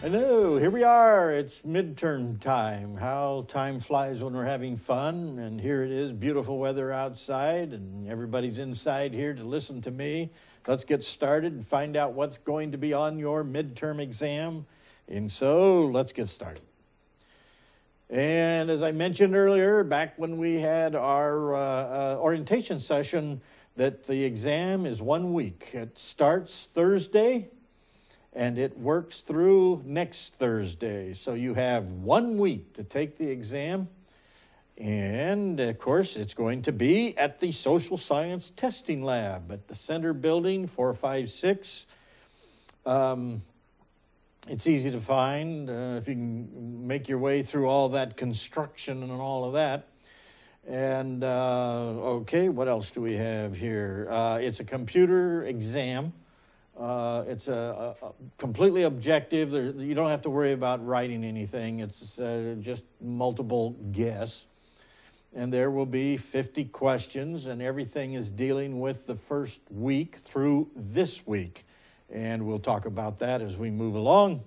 Hello, here we are. It's midterm time. How time flies when we're having fun. And here it is, beautiful weather outside, and everybody's inside here to listen to me. Let's get started and find out what's going to be on your midterm exam. And so let's get started. And as I mentioned earlier, back when we had our orientation session, that the exam is 1 week. It starts Thursday, and it works through next Thursday. So you have 1 week to take the exam. And, of course, it's going to be at the Social Science Testing Lab at the Center Building, 456. It's easy to find if you can make your way through all that construction and all of that. And, okay, what else do we have here? It's a computer exam. It's a completely objective. You don't have to worry about writing anything. It's just multiple guess. And there will be 50 questions, and everything is dealing with the first week through this week. And we'll talk about that as we move along.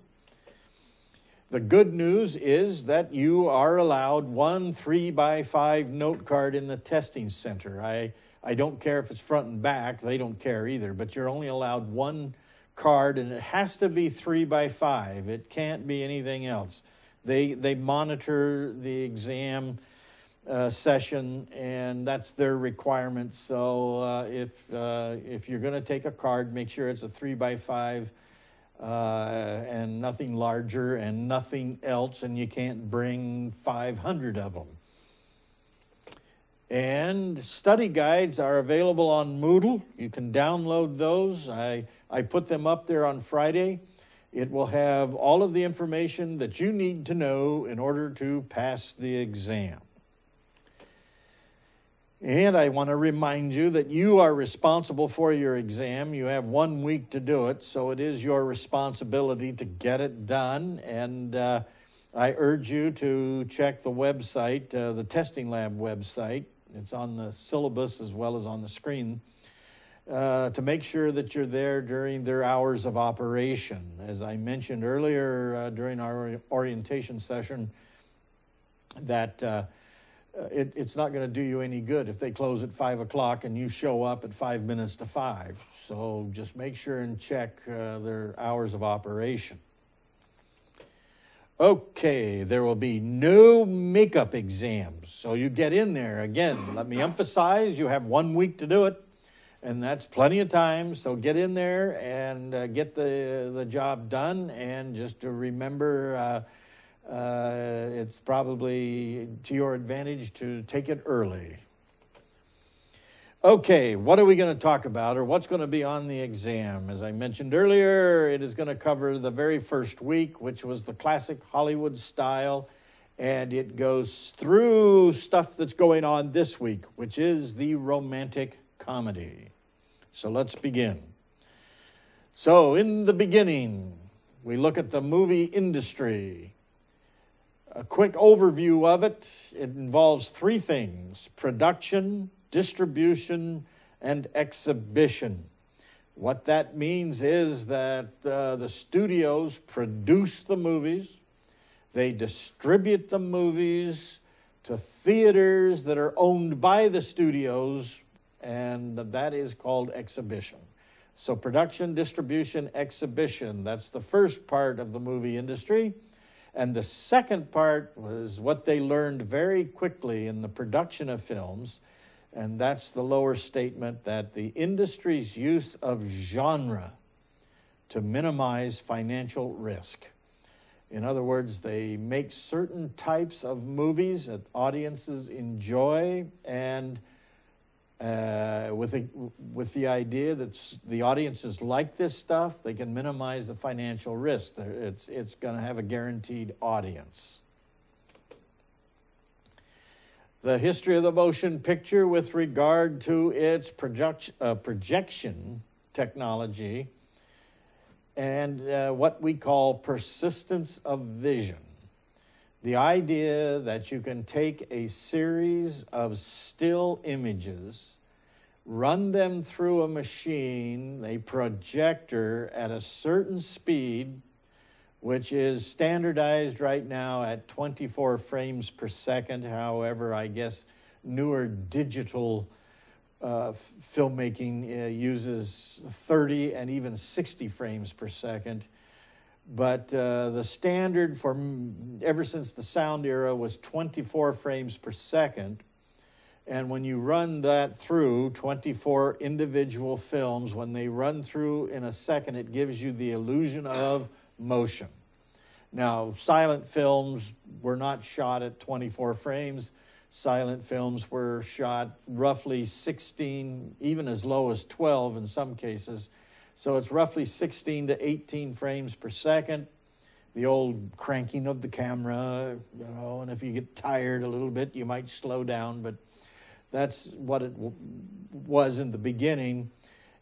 The good news is that you are allowed one 3x5 note card in the testing center. I don't care if it's front and back. They don't care either. But you're only allowed one card, and it has to be 3x5. It can't be anything else. They monitor the exam session, and that's their requirement. So if you're going to take a card, make sure it's a 3x5 and nothing larger and nothing else, and you can't bring 500 of them. And study guides are available on Moodle. You can download those. I put them up there on Friday. It will have all of the information that you need to know in order to pass the exam. And I want to remind you that you are responsible for your exam. You have 1 week to do it, so it is your responsibility to get it done. And I urge you to check the website, the testing lab website. It's on the syllabus as well as on the screen, to make sure that you're there during their hours of operation. As I mentioned earlier during our orientation session, that it's not going to do you any good if they close at 5 o'clock and you show up at 5 minutes to 5. So just make sure and check their hours of operation. Okay, there will be no makeup exams. So you get in there. Again, let me emphasize, you have 1 week to do it, and that's plenty of time. So get in there and get the job done. And just to remember, it's probably to your advantage to take it early. Okay, what are we going to talk about, or what's going to be on the exam? As I mentioned earlier, it is going to cover the very first week, which was the classic Hollywood style, and it goes through stuff that's going on this week, which is the romantic comedy. So let's begin. So in the beginning, we look at the movie industry. A quick overview of it. It involves three things: production, distribution, and exhibition. What that means is that the studios produce the movies, they distribute the movies to theaters that are owned by the studios, and that is called exhibition. So production, distribution, exhibition, that's the first part of the movie industry. And the second part was what they learned very quickly in the production of films, and that's the lower statement that the industry's use of genre to minimize financial risk. In other words, they make certain types of movies that audiences enjoy, and with the idea that the audiences like this stuff, they can minimize the financial risk. It's going to have a guaranteed audience. The history of the motion picture with regard to its projection technology and what we call persistence of vision. The idea that you can take a series of still images, run them through a machine, a projector at a certain speed, which is standardized right now at 24 frames per second. However, I guess newer digital filmmaking uses 30 and even 60 frames per second. But the standard for ever since the sound era was 24 frames per second. And when you run that through 24 individual films, when they run through in a second, it gives you the illusion of motion. Now, silent films were not shot at 24 frames. Silent films were shot roughly 16, even as low as 12 in some cases. So it's roughly 16 to 18 frames per second. The old cranking of the camera, you know, and if you get tired a little bit, you might slow down, but that's what it was in the beginning.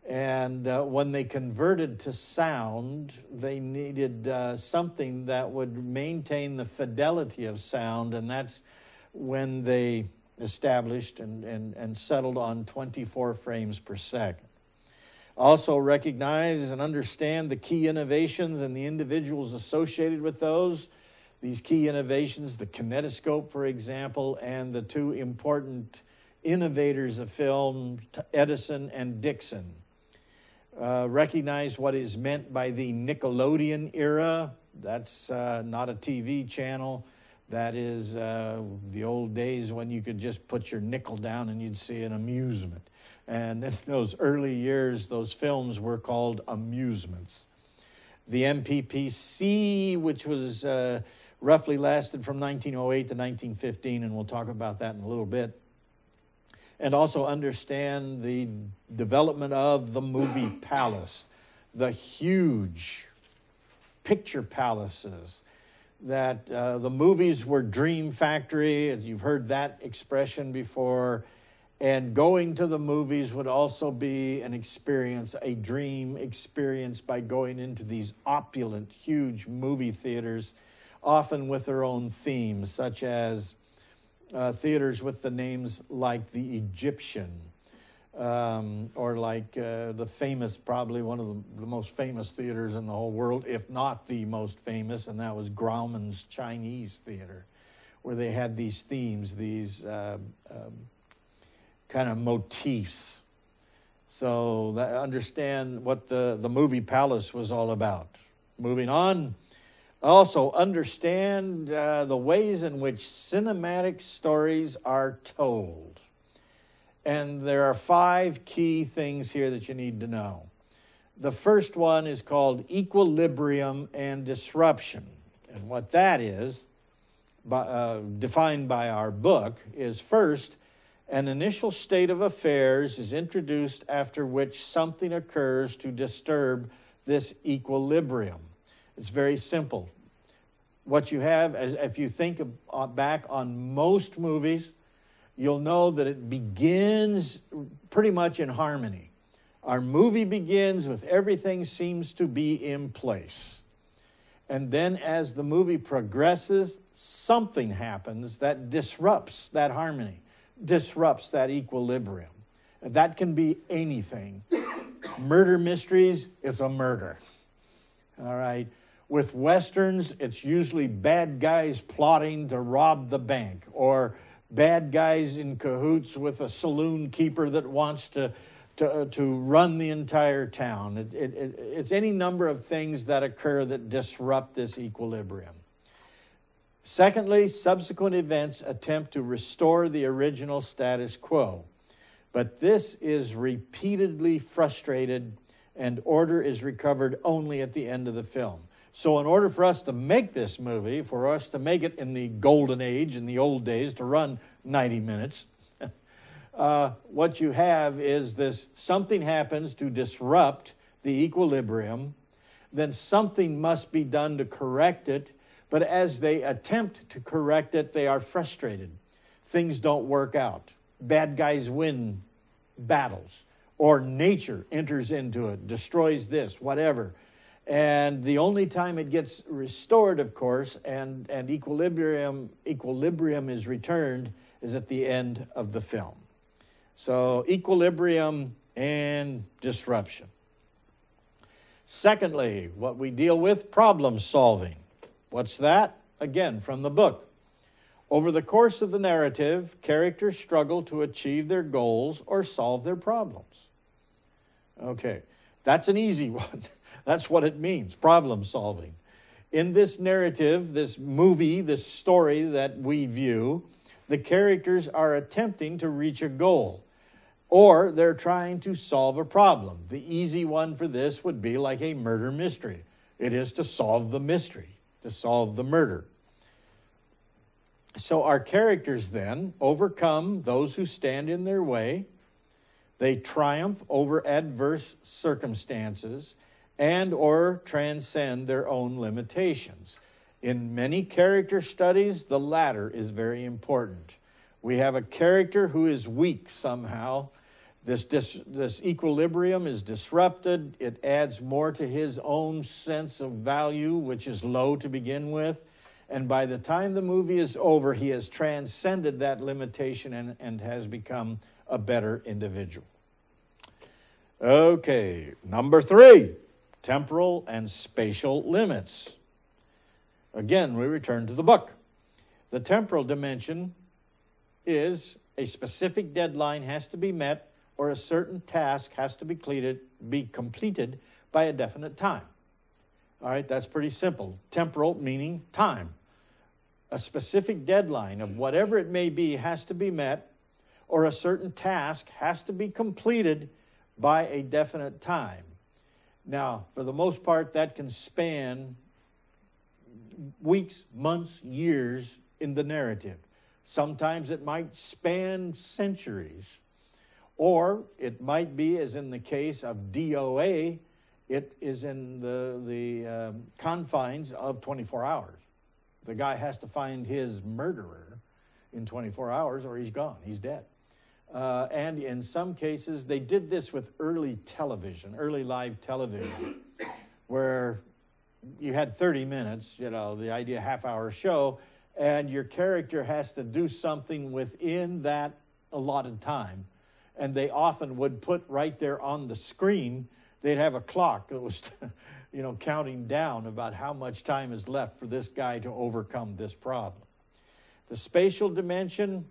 And when they converted to sound, they needed something that would maintain the fidelity of sound, and that's when they established and settled on 24 frames per second. Also recognize and understand the key innovations and the individuals associated with those. These key innovations, the kinetoscope, for example, and the two important innovators of film, Edison and Dixon. Recognize what is meant by the Nickelodeon era. That's not a TV channel. That is the old days when you could just put your nickel down and you'd see an amusement. And in those early years, those films were called amusements. The MPPC, which was roughly lasted from 1908 to 1915, and we'll talk about that in a little bit. And also understand the development of the movie palace, the huge picture palaces, that the movies were dream factory, as you've heard that expression before, and going to the movies would also be an experience, a dream experience, by going into these opulent, huge movie theaters, often with their own themes, such as theaters with the names like the Egyptian, or like the famous, probably one of the most famous theaters in the whole world, if not the most famous, and that was Grauman's Chinese Theater, where they had these themes, these kind of motifs. So understand what the movie palace was all about. Moving on. Also understand the ways in which cinematic stories are told. And there are 5 key things here that you need to know. The first one is called equilibrium and disruption. And what that is, defined by our book, is first, an initial state of affairs is introduced after which something occurs to disturb this equilibrium. It's very simple. What you have, if you think back on most movies, you'll know that it begins pretty much in harmony. Our movie begins with everything seems to be in place. And then as the movie progresses, something happens that disrupts that harmony, disrupts that equilibrium. That can be anything. Murder mysteries, it's a murder. All right. With Westerns, it's usually bad guys plotting to rob the bank, or bad guys in cahoots with a saloon keeper that wants to run the entire town. It's any number of things that occur that disrupt this equilibrium. Secondly, subsequent events attempt to restore the original status quo. But this is repeatedly frustrated, and order is recovered only at the end of the film. So in order for us to make this movie, for us to make it in the golden age, in the old days, to run 90 minutes, what you have is this: something happens to disrupt the equilibrium, then something must be done to correct it, but as they attempt to correct it, they are frustrated. Things don't work out. Bad guys win battles, or nature enters into it, destroys this, whatever. And the only time it gets restored, of course, and equilibrium is returned, is at the end of the film. So equilibrium and disruption. Secondly, what we deal with, problem solving. What's that? Again, from the book. Over the course of the narrative, characters struggle to achieve their goals or solve their problems. Okay, that's an easy one. That's what it means, problem solving. In this narrative, this movie, this story that we view, the characters are attempting to reach a goal, or they're trying to solve a problem. The easy one for this would be like a murder mystery. It is to solve the mystery, to solve the murder. So our characters then overcome those who stand in their way. They triumph over adverse circumstances and or transcend their own limitations. In many character studies, the latter is very important. We have a character who is weak somehow. This equilibrium is disrupted. It adds more to his own sense of value, which is low to begin with. And by the time the movie is over, he has transcended that limitation and has become a better individual. Okay, number 3, temporal and spatial limits. Again, we return to the book. The temporal dimension is a specific deadline has to be met or a certain task has to be completed by a definite time. All right, that's pretty simple. Temporal meaning time. A specific deadline of whatever it may be has to be met, or a certain task has to be completed by a definite time. Now, for the most part, that can span weeks, months, years in the narrative. Sometimes it might span centuries, or it might be, as in the case of DOA, it is in the confines of 24 hours. The guy has to find his murderer in 24 hours or he's gone, he's dead. And in some cases, they did this with early television, early live television, where you had 30 minutes, the idea half-hour show, and your character has to do something within that allotted time. And they often would put right there on the screen, they'd have a clock that was counting down about how much time is left for this guy to overcome this problem. The spatial dimension,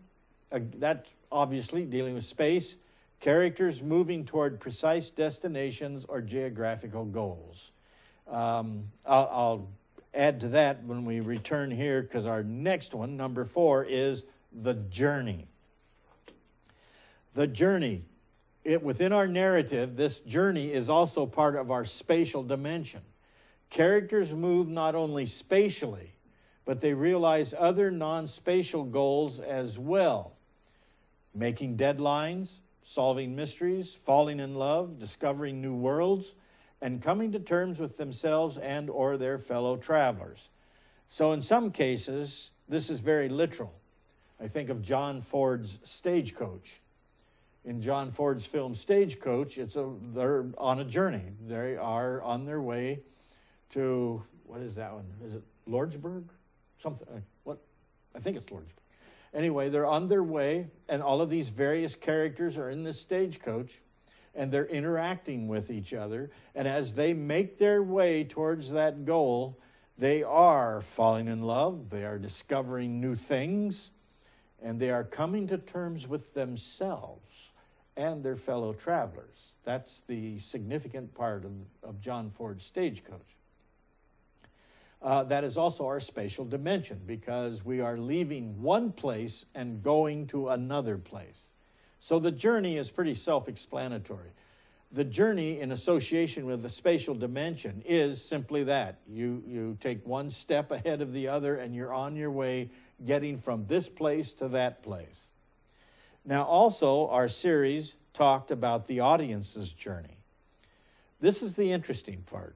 that's obviously dealing with space, characters moving toward precise destinations or geographical goals. I'll add to that when we return here, because our next one, number 4, is the journey. The journey. Within our narrative, this journey is also part of our spatial dimension. Characters move not only spatially, but they realize other non-spatial goals as well. Making deadlines, solving mysteries, falling in love, discovering new worlds, and coming to terms with themselves and or their fellow travelers. So in some cases, this is very literal. I think of John Ford's Stagecoach. In John Ford's film Stagecoach, they're on a journey. They are on their way to, what is that one? Is it Lordsburg? Something. What? I think it's Lordsburg. Anyway, they're on their way, and all of these various characters are in this stagecoach, and they're interacting with each other. And as they make their way towards that goal, they are falling in love, they are discovering new things, and they are coming to terms with themselves and their fellow travelers. That's the significant part of John Ford's Stagecoach. That is also our spatial dimension, because we are leaving one place and going to another place. So the journey is pretty self-explanatory. The journey in association with the spatial dimension is simply that. You take one step ahead of the other and you're on your way getting from this place to that place. Now also our series talked about the audience's journey. This is the interesting part,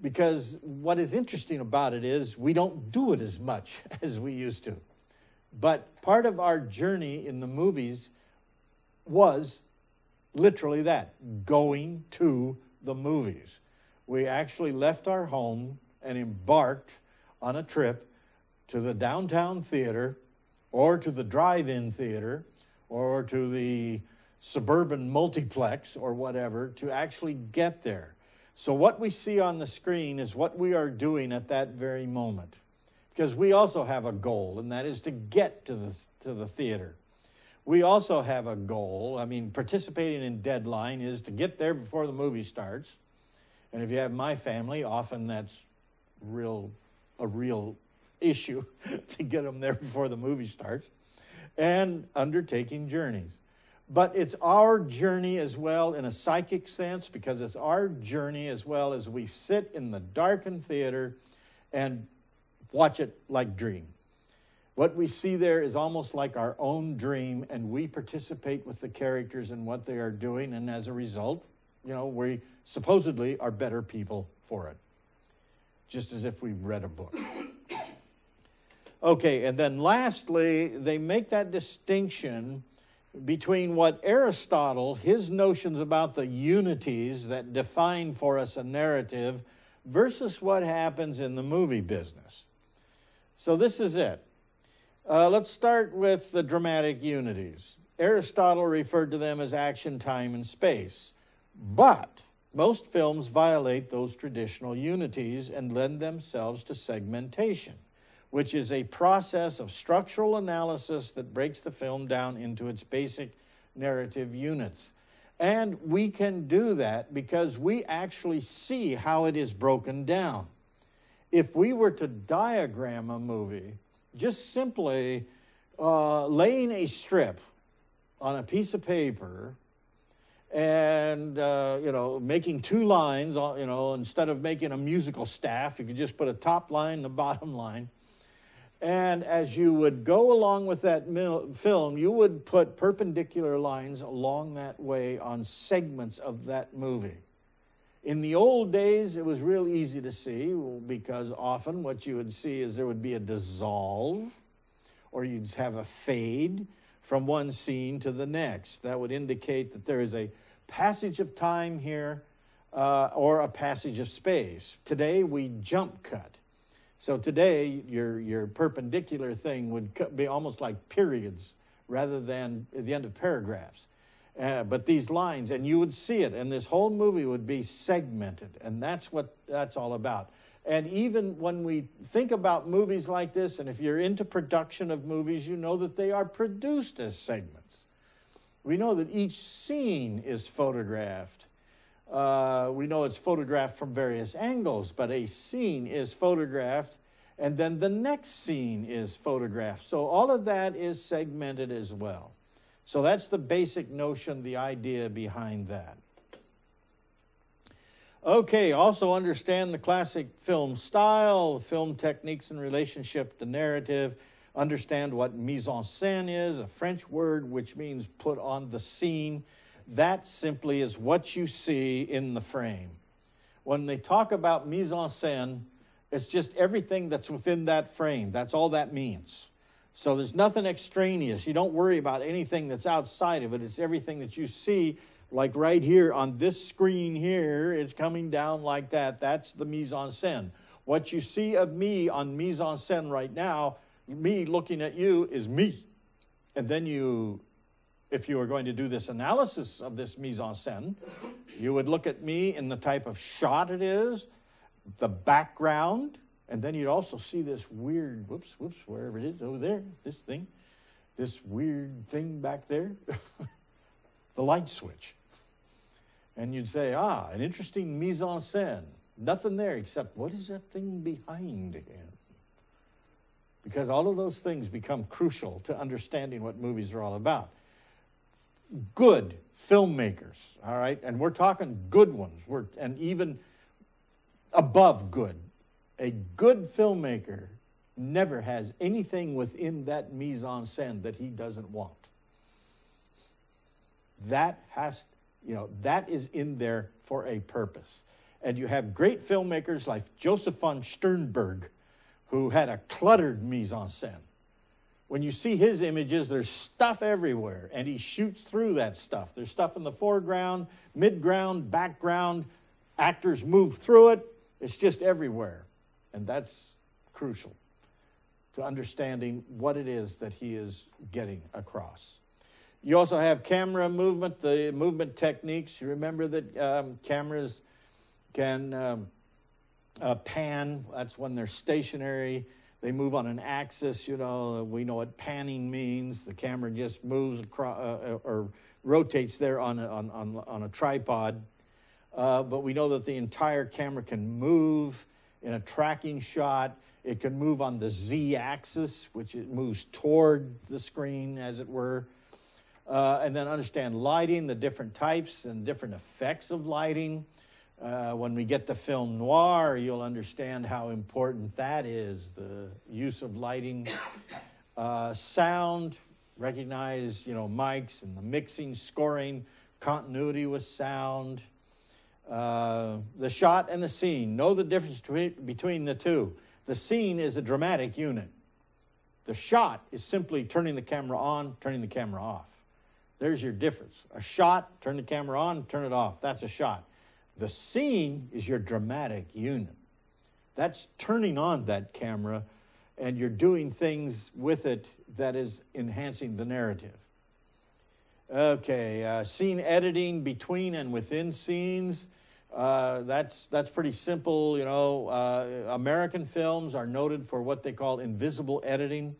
because what is interesting about it is we don't do it as much as we used to. But part of our journey in the movies was literally that, going to the movies. We actually left our home and embarked on a trip to the downtown theater or to the drive-in theater or to the suburban multiplex or whatever to actually get there. So what we see on the screen is what we are doing at that very moment. Because we also have a goal, and that is to get to the theater. We also have a goal. I mean, participating in Deadline is to get there before the movie starts. And if you have my family, often that's a real issue to get them there before the movie starts. And undertaking journeys. But it's our journey as well in a psychic sense, because it's our journey as well as we sit in the darkened theater and watch it like dream. What we see there is almost like our own dream, and we participate with the characters and what they are doing, and as a result, we supposedly are better people for it. Just as if we read a book. Okay, and then lastly, they make that distinction between what Aristotle, his notions about the unities that define for us a narrative, versus what happens in the movie business. So this is it. Let's start with the dramatic unities. Aristotle referred to them as action, time, and space. But most films violate those traditional unities and lend themselves to segmentation, which is a process of structural analysis that breaks the film down into its basic narrative units. And we can do that because we actually see how it is broken down. If we were to diagram a movie, just simply laying a strip on a piece of paper and, making two lines, instead of making a musical staff, you could just put a top line and a bottom line. And as you would go along with that film, you would put perpendicular lines along that way on segments of that movie. In the old days, it was real easy to see because often what you would see is there would be a dissolve, or you'd have a fade from one scene to the next. That would indicate that there is a passage of time here or a passage of space. Today, we jump cut. So today, your perpendicular thing would be almost like periods rather than at the end of paragraphs. But these lines, and you would see it, and this whole movie would be segmented, and that's what that's all about. And even when we think about movies like this, and if you're into production of movies, you know that they are produced as segments. We know that each scene is photographed. We know it's photographed from various angles, but a scene is photographed, and then the next scene is photographed. So all of that is segmented as well. So that's the basic notion, the idea behind that. Okay, also understand the classic film style, film techniques in relationship to narrative. Understand what mise en scène is, a French word which means put on the scene. That simply is what you see in the frame. When they talk about mise en scène, it's just everything that's within that frame. That's all that means. So there's nothing extraneous. You don't worry about anything that's outside of it. It's everything that you see, like right here on this screen here, it's coming down like that. That's the mise en scène. What you see of me on mise en scène right now, me looking at you, is me. And then if you were going to do this analysis of this mise en scène, you would look at me in the type of shot it is, the background, and then you'd also see this weird, wherever it is, over there, this weird thing back there, the light switch. And you'd say, an interesting mise en scène. Nothing there except, what is that thing behind him? Because all of those things become crucial to understanding what movies are all about. Good filmmakers, all right? And we're talking good ones, and even above good. A good filmmaker never has anything within that mise en scène that he doesn't want. That is in there for a purpose. And you have great filmmakers like Joseph von Sternberg, who had a cluttered mise en scène. When you see his images, there's stuff everywhere, and he shoots through that stuff. There's stuff in the foreground, midground, background. Actors move through it. It's just everywhere. And that's crucial to understanding what it is that he is getting across. You also have camera movement, the movement techniques. You remember that cameras can pan. That's when they're stationary. They move on an axis. You know, we know what panning means. The camera just moves across or rotates there on a tripod. But we know that the entire camera can move in a tracking shot. It can move on the Z-axis, which it moves toward the screen, as it were. And then understand lighting, the different types and different effects of lighting. When we get to film noir, you'll understand how important that is, the use of lighting. Sound, recognize, mics and the mixing, scoring, continuity with sound. The shot and the scene. Know the difference between the two. The scene is a dramatic unit. The shot is simply turning the camera on, turning the camera off. There's your difference. A shot, turn the camera on, turn it off. That's a shot. The scene is your dramatic unit. That's turning on that camera, and you're doing things with it that is enhancing the narrative. Okay, scene editing between and within scenes. That's pretty simple. American films are noted for what they call invisible editing.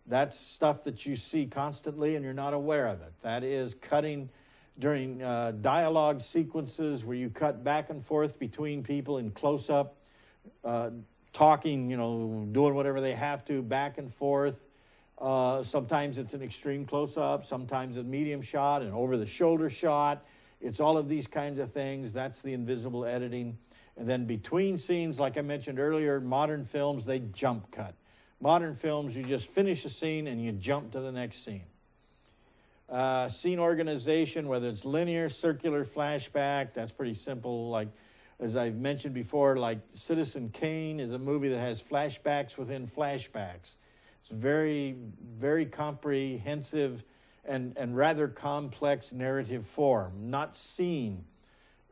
That's stuff that you see constantly and you're not aware of it. That is cutting during dialogue sequences where you cut back and forth between people in close-up, talking, doing whatever they have to, back and forth. Sometimes it's an extreme close-up, sometimes a medium shot, an over-the-shoulder shot. It's all of these kinds of things. That's the invisible editing. And then between scenes, like I mentioned earlier, modern films, they jump cut. Modern films, you just finish a scene and you jump to the next scene. Scene organization, whether it's linear, circular, flashback, that's pretty simple. Like, as I've mentioned before, like Citizen Kane is a movie that has flashbacks within flashbacks. It's very, very comprehensive and rather complex narrative form, not seen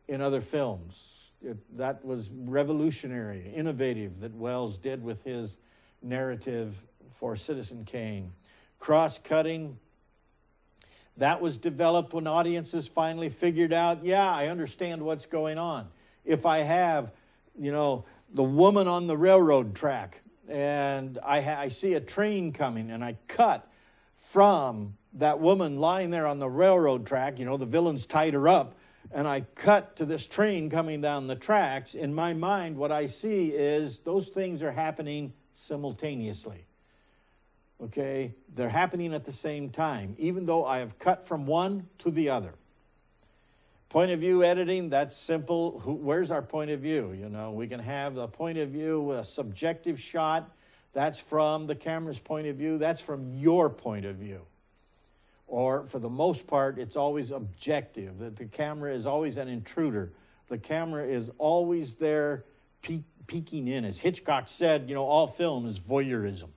in other films. That was revolutionary, innovative, that Wells did with his narrative for Citizen Kane. Cross-cutting, that was developed when audiences finally figured out, yeah, I understand what's going on. If I have, the woman on the railroad track and I see a train coming and I cut from that woman lying there on the railroad track, the villains tied her up, and I cut to this train coming down the tracks, in my mind what I see is those things are happening simultaneously. Okay? They're happening at the same time, even though I have cut from one to the other. Point of view editing, that's simple. Where's our point of view? We can have the point of view, a subjective shot. That's from the camera's point of view. That's from your point of view. Or for the most part, it's always objective. That the camera is always an intruder. The camera is always there peeking in. As Hitchcock said, all film is voyeurism.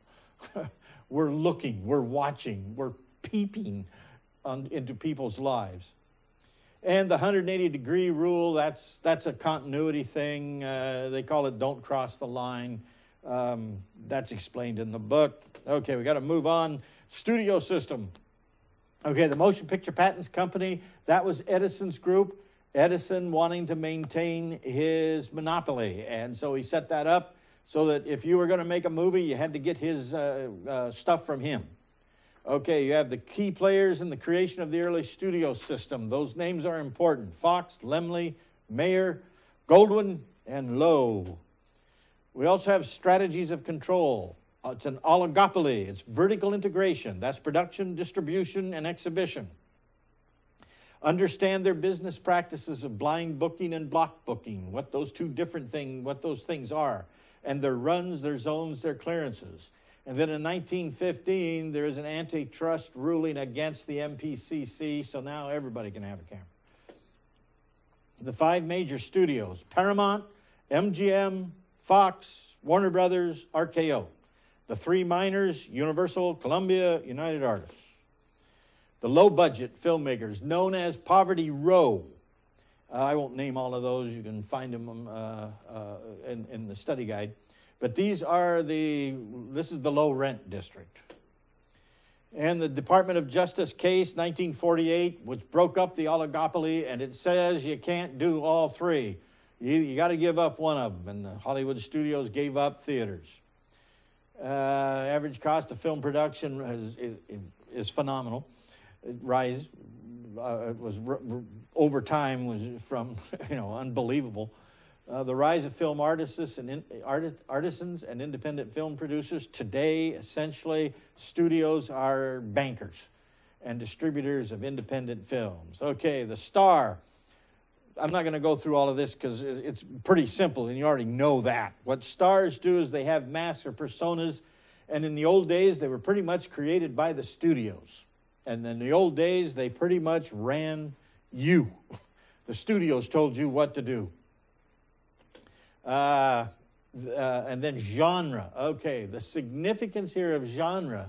We're looking, we're watching, we're peeping into people's lives. And the 180-degree rule, that's a continuity thing. They call it don't cross the line. That's explained in the book. Okay, we got to move on. Studio system. Okay, the Motion Picture Patents Company, that was Edison's group. Edison wanting to maintain his monopoly, and so he set that up so that if you were going to make a movie, you had to get his stuff from him. Okay, you have the key players in the creation of the early studio system. Those names are important. Fox, Laemmle, Mayer, Goldwyn, and Lowe. We also have strategies of control. It's an oligopoly. It's vertical integration. That's production, distribution, and exhibition. Understand their business practices of blind booking and block booking, what those things are, and their runs, their zones, their clearances. And then in 1915, there is an antitrust ruling against the MPCC, so now everybody can have a camera. The 5 major studios: Paramount, MGM, Fox, Warner Brothers, RKO. The 3 minors: Universal, Columbia, United Artists. The low-budget filmmakers, known as Poverty Row. I won't name all of those. You can find them in the study guide. But this is the low-rent district. And the Department of Justice case, 1948, which broke up the oligopoly, and it says you can't do all 3. You got to give up one of them, and the Hollywood studios gave up theaters. Average cost of film production is phenomenal. Rise was over time was from unbelievable. The rise of film artisans and independent film producers. Today, essentially, studios are bankers and distributors of independent films. Okay, the star. I'm not going to go through all of this because it's pretty simple, and you already know that. What stars do is they have masks or personas, and in the old days, they were pretty much created by the studios. And in the old days, they pretty much ran you. The studios told you what to do. And then genre. Okay, the significance here of genre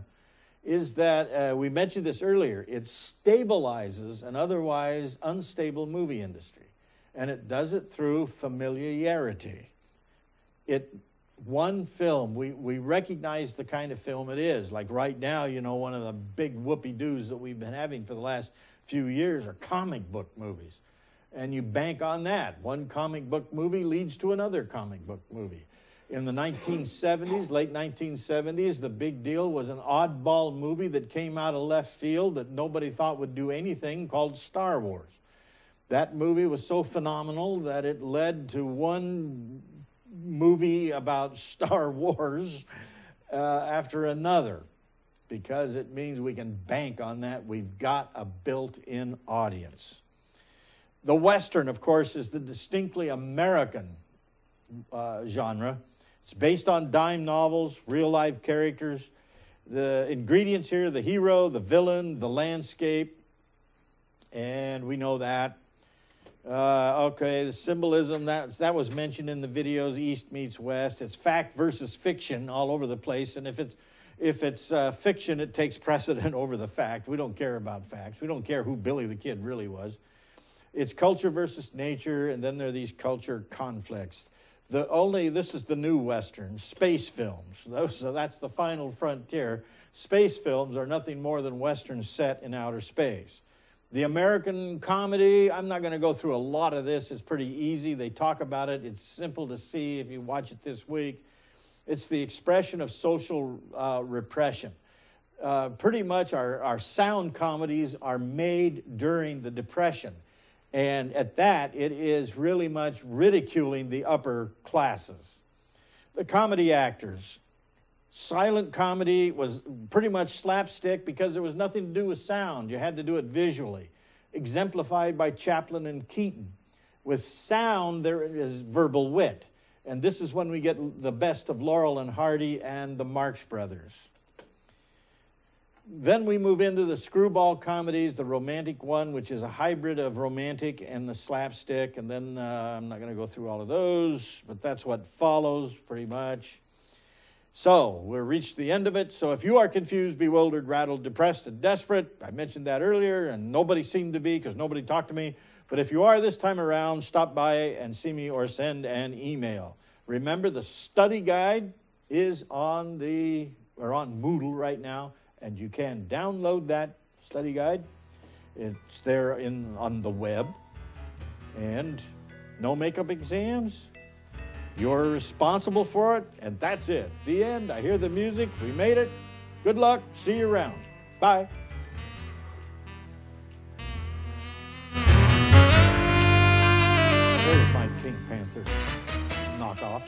is that, we mentioned this earlier, it stabilizes an otherwise unstable movie industry. And it does it through familiarity. One film, we recognize the kind of film it is. Like right now, one of the big whoopee-doos that we've been having for the last few years are comic book movies. And you bank on that. One comic book movie leads to another comic book movie. In the 1970s, late 1970s, the big deal was an oddball movie that came out of left field that nobody thought would do anything, called Star Wars. That movie was so phenomenal that it led to one movie about Star Wars after another, because it means we can bank on that. We've got a built-in audience. The Western, of course, is the distinctly American genre. It's based on dime novels, real-life characters. The ingredients here, the hero, the villain, the landscape, and we know that. Okay, the symbolism, that was mentioned in the videos, East meets West. It's fact versus fiction all over the place, and if it's fiction, it takes precedent over the fact. We don't care about facts. We don't care who Billy the Kid really was. It's culture versus nature, and then there are these culture conflicts. This is the new Western, space films. So that's the final frontier. Space films are nothing more than Westerns set in outer space. The American comedy, I'm not going to go through a lot of this. It's pretty easy. They talk about it. It's simple to see if you watch it this week. It's the expression of social repression. Pretty much our sound comedies are made during the Depression. And at that, it is really much ridiculing the upper classes. The comedy actors. Silent comedy was pretty much slapstick because there was nothing to do with sound. You had to do it visually, exemplified by Chaplin and Keaton. With sound, there is verbal wit. And this is when we get the best of Laurel and Hardy and the Marx Brothers. Then we move into the screwball comedies, the romantic one, which is a hybrid of romantic and the slapstick. And then I'm not going to go through all of those, but that's what follows pretty much. So we've reached the end of it. So if you are confused, bewildered, rattled, depressed, and desperate, I mentioned that earlier, and nobody seemed to be because nobody talked to me. But if you are this time around, stop by and see me or send an email. Remember, the study guide is on Moodle right now, and you can download that study guide. It's there on the web. And no makeup exams. You're responsible for it, and that's it. The end. I hear the music. We made it. Good luck. See you around. Bye. There's my Pink Panther knockoff.